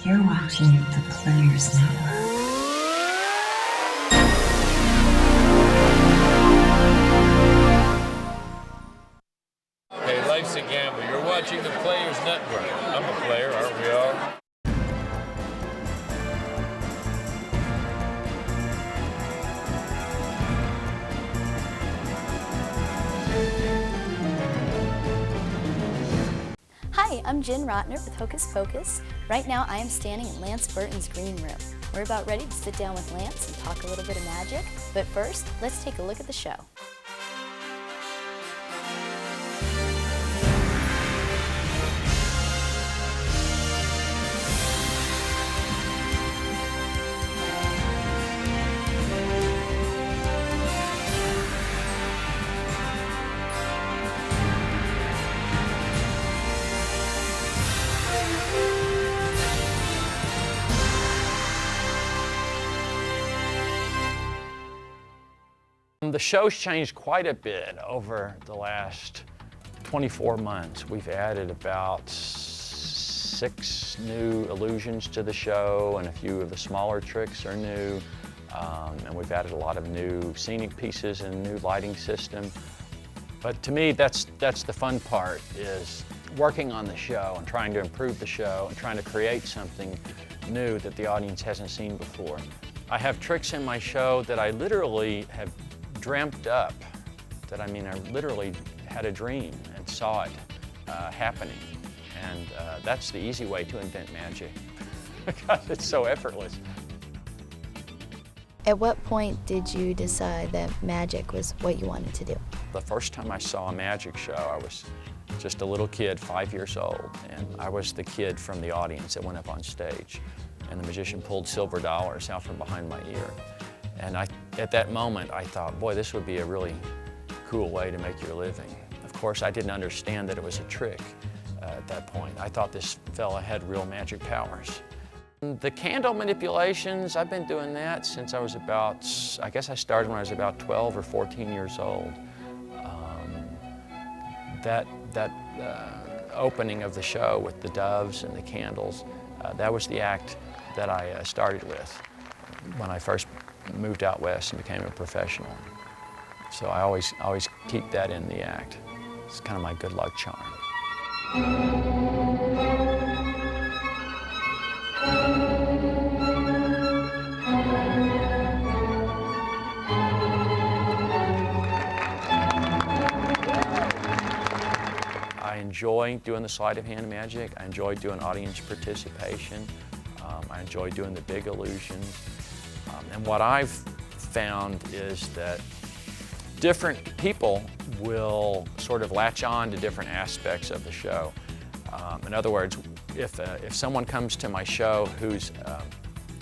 You're watching the Players Network. Hey, life's a gamble. You're watching the Players Network. I'm a player, aren't we all? Hi, I'm Jen Rotner with Hocus Pocus. Right now I am standing in Lance Burton's green room. We're about ready to sit down with Lance and talk a little bit of magic, but first, let's take a look at the show. The show's changed quite a bit over the last 24 months. We've added about 6 new illusions to the show, and a few of the smaller tricks are new. And we've added a lot of new scenic pieces and new lighting system. But to me, that's the fun part, is working on the show and trying to improve the show and trying to create something new that the audience hasn't seen before. I have tricks in my show that I literally have dreamt up, I literally had a dream and saw it happening. And that's the easy way to invent magic, because it's so effortless. At what point did you decide that magic was what you wanted to do? The first time I saw a magic show, I was just a little kid, 5 years old, and I was the kid from the audience that went up on stage, and the magician pulled silver dollars out from behind my ear. And at that moment, I thought, boy, this would be a really cool way to make your living. Of course, I didn't understand that it was a trick at that point. I thought this fella had real magic powers. The candle manipulations, I've been doing that since I was about, I guess I started when I was about 12 or 14 years old. That opening of the show with the doves and the candles, that was the act that I started with when I first moved out west and became a professional. So I always keep that in the act. It's kind of my good luck charm. I enjoy doing the sleight of hand magic. I enjoy doing audience participation. I enjoy doing the big illusions. And what I've found is that different people will sort of latch on to different aspects of the show. In other words, if someone comes to my show who's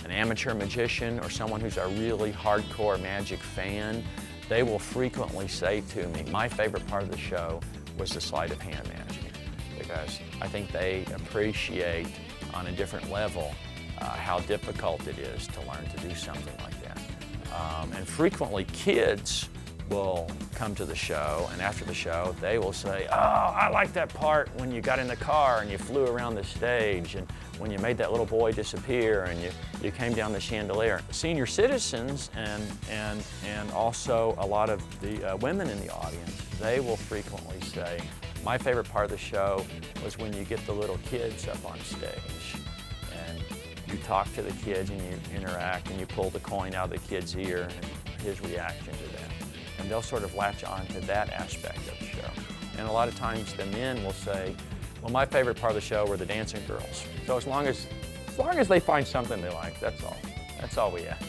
an amateur magician or someone who's a really hardcore magic fan, they will frequently say to me, my favorite part of the show was the sleight of hand magic, because I think they appreciate on a different level how difficult it is to learn to do something like that. And frequently kids will come to the show, and after the show they will say, oh, I like that part when you got in the car and you flew around the stage, and when you made that little boy disappear and you came down the chandelier. Senior citizens and also a lot of the women in the audience, they will frequently say, my favorite part of the show was when you get the little kids up on stage and you talk to the kids and you interact and you pull the coin out of the kid's ear and his reaction to that. And they'll sort of latch on to that aspect of the show. And a lot of times the men will say, well, my favorite part of the show were the dancing girls. So as long as they find something they like, that's all. That's all we ask.